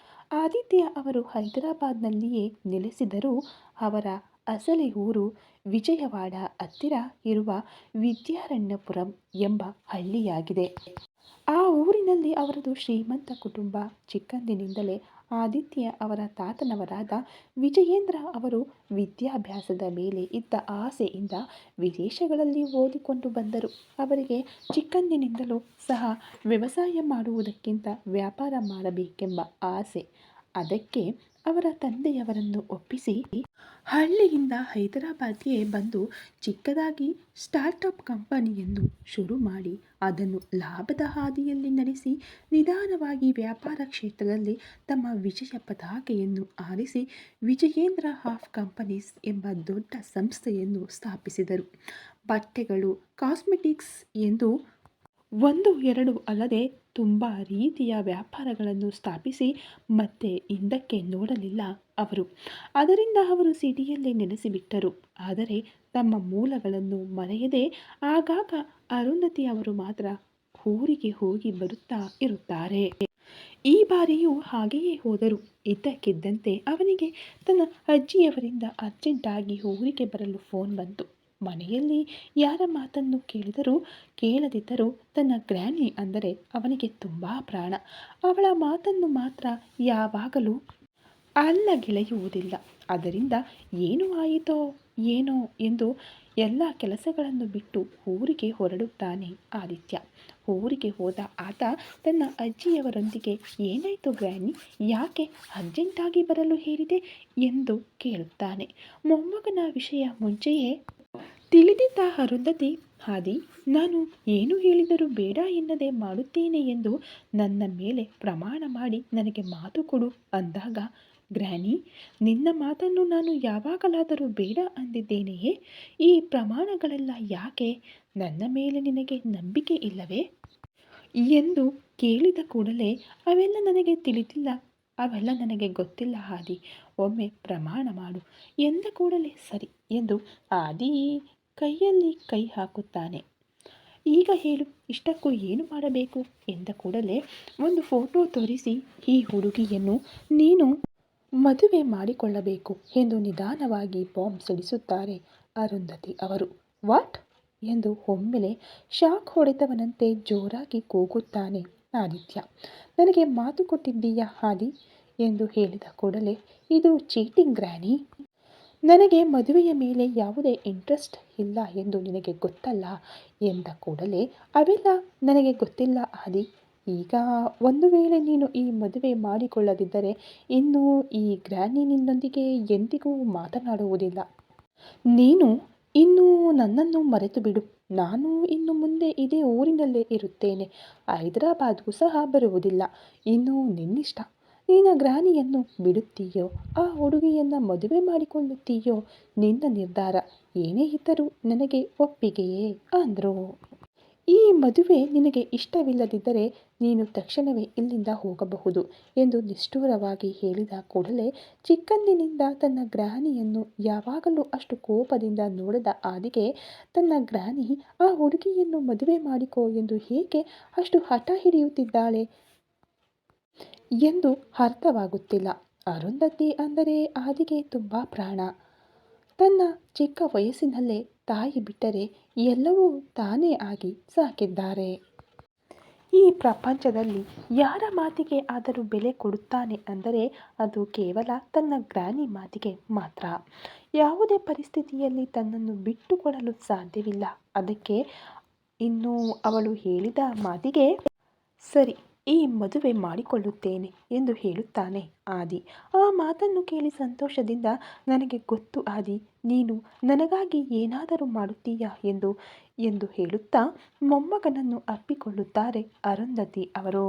ಆದಿತ್ಯ ಅವರು ಹೈದರಾಬಾದ್ನಲ್ಲಿಯೇ ನೆಲೆಸಿದರೂ ಅವರ ಅಸಲಿ ಊರು ವಿಜಯವಾಡ ಹತ್ತಿರ ಇರುವ ವಿದ್ಯಾರಣ್ಯಪುರಂ ಎಂಬ ಹಳ್ಳಿಯಾಗಿದೆ. ಆ ಊರಿನಲ್ಲಿ ಅವರದು ಶ್ರೀಮಂತ ಕುಟುಂಬ. ಚಿಕ್ಕಂದಿನಿಂದಲೇ ಆದಿತ್ಯ ಅವರ ತಾತನವರಾದ ವಿಜಯೇಂದ್ರ ಅವರು ವಿದ್ಯಾಭ್ಯಾಸದ ಮೇಲೆ ಇದ್ದ ಆಸೆಯಿಂದ ವಿದೇಶಗಳಲ್ಲಿ ಓದಿಕೊಂಡು ಬಂದರು. ಅವರಿಗೆ ಚಿಕ್ಕಂದಿನಿಂದಲೂ ಸಹ ವ್ಯವಸಾಯ ಮಾಡುವುದಕ್ಕಿಂತ ವ್ಯಾಪಾರ ಮಾಡಬೇಕೆಂಬ ಆಸೆ. ಅದಕ್ಕೆ ಅವರ ತಂದೆಯವರನ್ನು ಒಪ್ಪಿಸಿ ಹಳ್ಳಿಯಿಂದ ಹೈದರಾಬಾದ್ಗೆ ಬಂದು ಚಿಕ್ಕದಾಗಿ ಸ್ಟಾರ್ಟಪ್ ಕಂಪನಿಯನ್ನು ಶುರು ಮಾಡಿ ಅದನ್ನು ಲಾಭದ ಹಾದಿಯಲ್ಲಿ ನಡೆಸಿ ನಿಧಾನವಾಗಿ ವ್ಯಾಪಾರ ಕ್ಷೇತ್ರದಲ್ಲಿ ತಮ್ಮ ವಿಜಯ ಪತಾಕೆಯನ್ನು ಹಾರಿಸಿ ವಿಜಯೇಂದ್ರ ಆಫ್ ಕಂಪನೀಸ್ ಎಂಬ ದೊಡ್ಡ ಸಂಸ್ಥೆಯನ್ನು ಸ್ಥಾಪಿಸಿದರು. ಬಟ್ಟೆಗಳು, ಕಾಸ್ಮೆಟಿಕ್ಸ್ ಎಂದು ಒಂದು ಎರಡು ಅಲ್ಲದೆ ತುಂಬ ರೀತಿಯ ವ್ಯಾಪಾರಗಳನ್ನು ಸ್ಥಾಪಿಸಿ ಮತ್ತೆ ಹಿಂದಕ್ಕೆ ನೋಡಲಿಲ್ಲ ಅವರು. ಅದರಿಂದ ಅವರು ಸಿಟಿಯಲ್ಲೇ ನೆಲೆಸಿಬಿಟ್ಟರು. ಆದರೆ ತಮ್ಮ ಮೂಲಗಳನ್ನು ಮರೆಯದೆ ಆಗಾಗ ಅರುಂಧತಿ ಅವರು ಮಾತ್ರ ಊರಿಗೆ ಹೋಗಿ ಬರುತ್ತಾ ಇರುತ್ತಾರೆ. ಈ ಬಾರಿಯೂ ಹಾಗೆಯೇ ಹೋದರು. ಇದ್ದಕ್ಕಿದ್ದಂತೆ ಅವನಿಗೆ ತನ್ನ ಅಜ್ಜಿಯವರಿಂದ ಅರ್ಜೆಂಟಾಗಿ ಊರಿಗೆ ಬರಲು ಫೋನ್ ಬಂತು. ಮನೆಯಲ್ಲಿ ಯಾರ ಮಾತನ್ನು ಕೇಳದಿದ್ದರೂ ತನ್ನ ಗ್ರ್ಯಾನಿ ಅಂದರೆ ಅವನಿಗೆ ತುಂಬ ಪ್ರಾಣ. ಅವಳ ಮಾತನ್ನು ಮಾತ್ರ ಯಾವಾಗಲೂ ಅಲ್ಲಗೆಳೆಯುವುದಿಲ್ಲ. ಅದರಿಂದ ಏನು ಆಯಿತೋ ಏನೋ ಎಂದು ಎಲ್ಲ ಕೆಲಸಗಳನ್ನು ಬಿಟ್ಟು ಊರಿಗೆ ಹೊರಡುತ್ತಾನೆ ಆದಿತ್ಯ. ಊರಿಗೆ ಹೋದ ಆತ ತನ್ನ ಅಜ್ಜಿಯವರೊಂದಿಗೆ ಏನಾಯಿತು ಗ್ರ್ಯಾನಿ, ಯಾಕೆ ಅರ್ಜೆಂಟಾಗಿ ಬರಲು ಹೇಳಿದೆ ಎಂದು ಕೇಳುತ್ತಾನೆ. ಮೊಮ್ಮಗನ ವಿಷಯ ಮುಂಚೆಯೇ ತಿಳಿದಿದ್ದ ಅರುಂಧತಿ, ಆದಿ, ನಾನು ಏನು ಹೇಳಿದರೂ ಬೇಡ ಎನ್ನದೆ ಮಾಡುತ್ತೇನೆ ಎಂದು ನನ್ನ ಮೇಲೆ ಪ್ರಮಾಣ ಮಾಡಿ ನನಗೆ ಮಾತು ಕೊಡು ಅಂದಾಗ, ಗ್ರ್ಯಾನಿ, ನಿನ್ನ ಮಾತನ್ನು ನಾನು ಯಾವಾಗಲಾದರೂ ಬೇಡ ಅಂದಿದ್ದೇನೆಯೇ? ಈ ಪ್ರಮಾಣಗಳೆಲ್ಲ ಯಾಕೆ? ನನ್ನ ಮೇಲೆ ನಿನಗೆ ನಂಬಿಕೆ ಇಲ್ಲವೇ ಎಂದು ಕೇಳಿದ ಕೂಡಲೇ, ಅವೆಲ್ಲ ನನಗೆ ತಿಳಿದಿಲ್ಲ, ಅವೆಲ್ಲ ನನಗೆ ಗೊತ್ತಿಲ್ಲ ಆದಿ, ಒಮ್ಮೆ ಪ್ರಮಾಣ ಮಾಡು ಎಂದ ಕೂಡಲೇ ಸರಿ ಎಂದು ಆದಿ ಕೈಯಲ್ಲಿ ಕೈ ಹಾಕುತ್ತಾನೆ. ಈಗ ಹೇಳು, ಇಷ್ಟಕ್ಕೂ ಏನು ಮಾಡಬೇಕು ಎಂದ ಕೂಡಲೇ ಒಂದು ಫೋಟೋ ತೋರಿಸಿ, ಈ ಹುಡುಗಿಯನ್ನು ನೀನು ಮದುವೆ ಮಾಡಿಕೊಳ್ಳಬೇಕು ಎಂದು ನಿಧಾನವಾಗಿ ಬಾಂಬ್ ಸಿಡಿಸುತ್ತಾರೆ ಅರುಂಧತಿ ಅವರು. ವಾಟ್ ಎಂದು ಒಮ್ಮೆಲೆ ಶಾಕ್ ಹೊಡೆದವನಂತೆ ಜೋರಾಗಿ ಕೂಗುತ್ತಾನೆ ಆದಿತ್ಯ. ನನಗೆ ಮಾತು ಕೊಟ್ಟಿದ್ದೀಯಾ ಆದಿ ಎಂದು ಹೇಳಿದ ಕೂಡಲೇ, ಇದು ಚೀಟಿಂಗ್ ಗ್ರ್ಯಾನಿ. ನನಗೆ ಮದುವೆಯ ಮೇಲೆ ಯಾವುದೇ ಇಂಟ್ರೆಸ್ಟ್ ಇಲ್ಲ ಎಂದು ನಿನಗೆ ಗೊತ್ತಲ್ಲ ಎಂದ ಕೂಡಲೇ, ಅವೆಲ್ಲ ನನಗೆ ಗೊತ್ತಿಲ್ಲ ಆದಿ. ಈಗ ಒಂದು ವೇಳೆ ನೀನು ಈ ಮದುವೆ ಮಾಡಿಕೊಳ್ಳದಿದ್ದರೆ ಇನ್ನು ಈ ಗ್ರ್ಯಾನಿ ನಿನ್ನೊಂದಿಗೆ ಎಂದಿಗೂ ಮಾತನಾಡುವುದಿಲ್ಲ. ನೀನು ಇನ್ನು ನನ್ನನ್ನು ಮರೆತು ಬಿಡು. ನಾನು ಇನ್ನು ಮುಂದೆ ಇದೇ ಊರಿನಲ್ಲೇ ಇರುತ್ತೇನೆ. ಹೈದರಾಬಾದ್ಗೂ ಸಹ ಬರುವುದಿಲ್ಲ. ಇನ್ನು ನಿನ್ನಿಷ್ಟ. ನಿನ್ನ ಗ್ರ್ಯಾನಿಯನ್ನು ಬಿಡುತ್ತೀಯೋ ಆ ಹುಡುಗಿಯನ್ನು ಮದುವೆ ಮಾಡಿಕೊಳ್ಳುತ್ತೀಯೋ ನಿನ್ನ ನಿರ್ಧಾರ. ಏನೇ ಇದ್ದರೂ ನನಗೆ ಒಪ್ಪಿಗೆಯೇ ಅಂದರು. ಈ ಮದುವೆ ನಿನಗೆ ಇಷ್ಟವಿಲ್ಲದಿದ್ದರೆ ನೀನು ತಕ್ಷಣವೇ ಇಲ್ಲಿಂದ ಹೋಗಬಹುದು ಎಂದು ನಿಷ್ಠುರವಾಗಿ ಹೇಳಿದ ಕೂಡಲೇ, ಚಿಕ್ಕಂದಿನಿಂದ ತನ್ನ ಗ್ರ್ಯಾನಿಯನ್ನು ಯಾವಾಗಲೂ ಅಷ್ಟು ಕೋಪದಿಂದ ನೋಡದ ಆದಿಗೆ ತನ್ನ ಗ್ರ್ಯಾನಿ ಆ ಹುಡುಗಿಯನ್ನು ಮದುವೆ ಮಾಡಿಕೋ ಎಂದು ಏಕೆ ಅಷ್ಟು ಹಠ ಹಿಡಿಯುತ್ತಿದ್ದಾಳೆ ಎಂದು ಅರ್ಥವಾಗುತ್ತಿಲ್ಲ. ಅರುಂಧತಿ ಅಂದರೆ ಆದಿಗೆ ತುಂಬ ಪ್ರಾಣ. ತನ್ನ ಚಿಕ್ಕ ವಯಸ್ಸಿನಲ್ಲೇ ತಾಯಿ ಬಿಟ್ಟರೆ ಎಲ್ಲವೂ ತಾನೇ ಆಗಿ ಸಾಕಿದ್ದಾರೆ. ಈ ಪ್ರಪಂಚದಲ್ಲಿ ಯಾರ ಮಾತಿಗೆ ಆದರೂ ಬೆಲೆ ಕೊಡುತ್ತಾನೆ ಅಂದರೆ ಅದು ಕೇವಲ ತನ್ನ ಗ್ರ್ಯಾನಿ ಮಾತಿಗೆ ಮಾತ್ರ. ಯಾವುದೇ ಪರಿಸ್ಥಿತಿಯಲ್ಲಿ ತನ್ನನ್ನು ಬಿಟ್ಟುಕೊಡಲು ಸಾಧ್ಯವಿಲ್ಲ. ಅದಕ್ಕೆ ಇನ್ನು ಅವಳು ಹೇಳಿದ ಮಾತಿಗೆ ಸರಿ, ಈ ಮದುವೆ ಮಾಡಿಕೊಳ್ಳುತ್ತೇನೆ ಎಂದು ಹೇಳುತ್ತಾನೆ ಆದಿ. ಆ ಮಾತನ್ನು ಕೇಳಿ ಸಂತೋಷದಿಂದ, ನನಗೆ ಗೊತ್ತು ಆದಿ, ನೀನು ನನಗಾಗಿ ಏನಾದರೂ ಮಾಡುತ್ತೀಯಾ ಎಂದು ಹೇಳುತ್ತಾ ಮೊಮ್ಮಗನನ್ನು ಅಪ್ಪಿಕೊಳ್ಳುತ್ತಾರೆ ಅರುಂಧತಿ ಅವರು.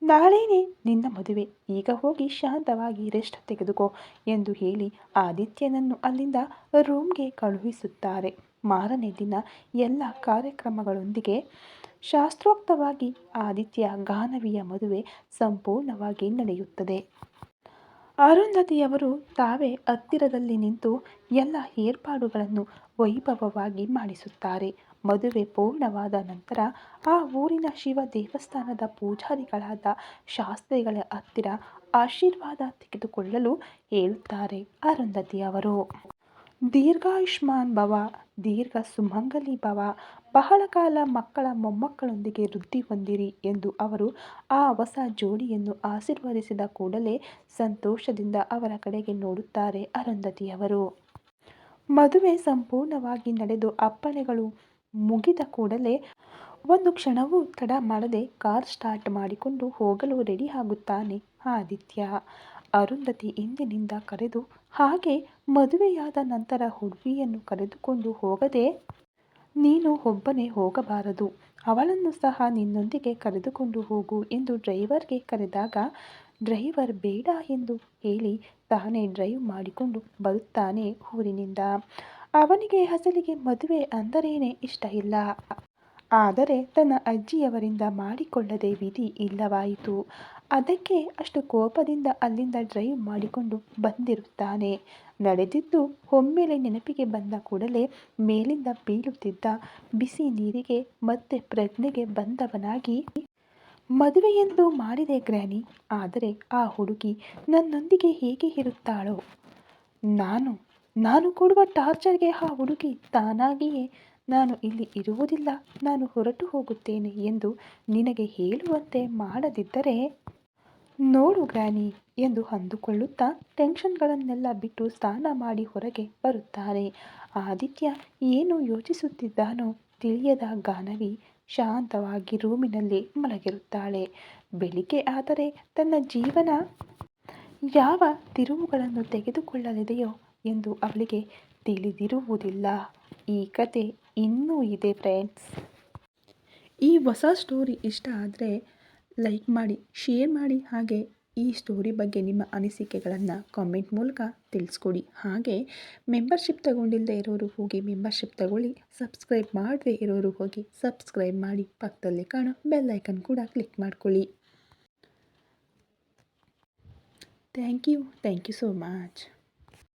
ನಾಳೆನೇ ನಿನ್ನ ಮದುವೆ, ಈಗ ಹೋಗಿ ಶಾಂತವಾಗಿ ರೆಸ್ಟ್ ತೆಗೆದುಕೋ ಎಂದು ಹೇಳಿ ಆದಿತ್ಯನನ್ನು ಅಲ್ಲಿಂದ ರೂಮ್ಗೆ ಕಳುಹಿಸುತ್ತಾರೆ. ಮಾರನೇ ದಿನ ಎಲ್ಲ ಕಾರ್ಯಕ್ರಮಗಳೊಂದಿಗೆ ಶಾಸ್ತ್ರೋಕ್ತವಾಗಿ ಆದಿತ್ಯ ಗಾನವಿಯ ಮದುವೆ ಸಂಪೂರ್ಣವಾಗಿ ನಡೆಯುತ್ತದೆ. ಅರುಂಧತಿಯವರು ತಾವೇ ಹತ್ತಿರದಲ್ಲಿ ನಿಂತು ಎಲ್ಲ ಏರ್ಪಾಡುಗಳನ್ನು ವೈಭವವಾಗಿ ಮಾಡಿಸುತ್ತಾರೆ. ಮದುವೆ ಪೂರ್ಣವಾದ ನಂತರ ಆ ಊರಿನ ಶಿವ ದೇವಸ್ಥಾನದ ಪೂಜಾರಿಗಳಾದ ಶಾಸ್ತ್ರಿಗಳ ಹತ್ತಿರ ಆಶೀರ್ವಾದ ತೆಗೆದುಕೊಳ್ಳಲು ಹೇಳುತ್ತಾರೆ ಅರುಂಧತಿಯವರು. ದೀರ್ಘಾಯುಷ್ಮಾನ್ ಭವ, ದೀರ್ಘ ಸುಮಂಗಲಿ ಭವ, ಬಹಳ ಕಾಲ ಮಕ್ಕಳ ಮೊಮ್ಮಕ್ಕಳೊಂದಿಗೆ ವೃದ್ಧಿ ಹೊಂದಿರಿ ಎಂದು ಅವರು ಆ ಹೊಸ ಜೋಡಿಯನ್ನು ಆಶೀರ್ವದಿಸಿದ ಕೂಡಲೇ ಸಂತೋಷದಿಂದ ಅವರ ಕಡೆಗೆ ನೋಡುತ್ತಾರೆ ಅರುಂಧತಿಯವರು. ಮದುವೆ ಸಂಪೂರ್ಣವಾಗಿ ನಡೆದು ಅಪ್ಪಣೆಗಳು ಮುಗಿದ ಕೂಡಲೇ ಒಂದು ಕ್ಷಣವೂ ತಡ ಮಾಡದೆ ಕಾರ್ ಸ್ಟಾರ್ಟ್ ಮಾಡಿಕೊಂಡು ಹೋಗಲು ರೆಡಿ ಆಗುತ್ತಾನೆ ಆದಿತ್ಯ. ಅರುಂಧತಿ ಹಿಂದಿನಿಂದ ಕರೆದು, ಹಾಗೆ ಮದುವೆಯಾದ ನಂತರ ಹುಡುಗಿಯನ್ನು ಕರೆದುಕೊಂಡು ಹೋಗದೆ ನೀನು ಒಬ್ಬನೇ ಹೋಗಬಾರದು, ಅವಳನ್ನು ಸಹ ನಿನ್ನೊಂದಿಗೆ ಕರೆದುಕೊಂಡು ಹೋಗು ಎಂದು ಡ್ರೈವರ್ಗೆ ಕರೆದಾಗ, ಡ್ರೈವರ್ ಬೇಡ ಎಂದು ಹೇಳಿ ತಾನೇ ಡ್ರೈವ್ ಮಾಡಿಕೊಂಡು ಬರುತ್ತಾನೆ ಊರಿನಿಂದ. ಅವನಿಗೆ ಅಸಲಿಗೆ ಮದುವೆ ಅಂದರೇನೆ ಇಷ್ಟ ಇಲ್ಲ. ಆದರೆ ತನ್ನ ಅಜ್ಜಿಯವರಿಂದ ಮಾಡಿಕೊಳ್ಳದೆ ವಿಧಿ ಇಲ್ಲವಾಯಿತು. ಅದಕ್ಕೆ ಅಷ್ಟು ಕೋಪದಿಂದ ಅಲ್ಲಿಂದ ಡ್ರೈವ್ ಮಾಡಿಕೊಂಡು ಬಂದಿರುತ್ತಾನೆ. ನಡೆದಿದ್ದು ಒಮ್ಮೆಲೆ ನೆನಪಿಗೆ ಬಂದ ಕೂಡಲೇ ಮೇಲಿಂದ ಬೀಳುತ್ತಿದ್ದ ಬಿಸಿ ನೀರಿಗೆ ಮತ್ತೆ ಪ್ರಜ್ಞೆಗೆ ಬಂದವನಾಗಿ, ಮದುವೆಯೆಂದು ಮಾಡಿದೆ ಗ್ರ್ಯಾನಿ, ಆದರೆ ಆ ಹುಡುಗಿ ನನ್ನೊಂದಿಗೆ ಹೇಗೆ ಇರುತ್ತಾಳೋ, ನಾನು ಕೊಡುವ ಟಾರ್ಚರ್ಗೆ ಆ ಹುಡುಗಿ ತಾನಾಗಿಯೇ ನಾನು ಇಲ್ಲಿ ಇರುವುದಿಲ್ಲ, ನಾನು ಹೊರಟು ಹೋಗುತ್ತೇನೆ ಎಂದು ನಿನಗೆ ಹೇಳುವಂತೆ ಮಾಡದಿದ್ದರೆ ನೋಡು ಗ್ರ್ಯಾನಿ ಎಂದು ಅಂದುಕೊಳ್ಳುತ್ತಾ ಟೆನ್ಷನ್ಗಳನ್ನೆಲ್ಲ ಬಿಟ್ಟು ಸ್ನಾನ ಮಾಡಿ ಹೊರಗೆ ಬರುತ್ತಾನೆ. ಆದಿತ್ಯ ಏನು ಯೋಚಿಸುತ್ತಿದ್ದಾನೋ ತಿಳಿಯದ ಗಾನವಿ ಶಾಂತವಾಗಿ ರೂಮಿನಲ್ಲಿ ಮಲಗಿರುತ್ತಾಳೆ. ಬೆಳಿಗ್ಗೆ ಆದರೆ ತನ್ನ ಜೀವನ ಯಾವ ತಿರುವುಗಳನ್ನು ತೆಗೆದುಕೊಳ್ಳಲಿದೆಯೋ ಎಂದು ಅವಳಿಗೆ ತಿಳಿದಿರುವುದಿಲ್ಲ. ಈ ಕತೆ ಇನ್ನೂ ಇದೆ ಫ್ರೆಂಡ್ಸ್. ಈ ಹೊಸ ಸ್ಟೋರಿ ಇಷ್ಟ ಆದರೆ ಲೈಕ್ ಮಾಡಿ, ಶೇರ್ ಮಾಡಿ, ಹಾಗೆ ಈ ಸ್ಟೋರಿ ಬಗ್ಗೆ ನಿಮ್ಮ ಅನಿಸಿಕೆಗಳನ್ನು ಕಾಮೆಂಟ್ ಮೂಲಕ ತಿಳಿಸ್ಕೊಡಿ. ಹಾಗೆ ಮೆಂಬರ್ಶಿಪ್ ತಗೊಂಡಿಲ್ಲದೆ ಇರೋರು ಹೋಗಿ ಮೆಂಬರ್ಶಿಪ್ ತಗೊಳ್ಳಿ, ಸಬ್ಸ್ಕ್ರೈಬ್ ಮಾಡದೇ ಇರೋರು ಹೋಗಿ ಸಬ್ಸ್ಕ್ರೈಬ್ ಮಾಡಿ, ಪಕ್ಕದಲ್ಲಿ ಕಾಣೋ ಬೆಲ್ ಐಕನ್ ಕೂಡ ಕ್ಲಿಕ್ ಮಾಡ್ಕೊಳ್ಳಿ. Thank you so much.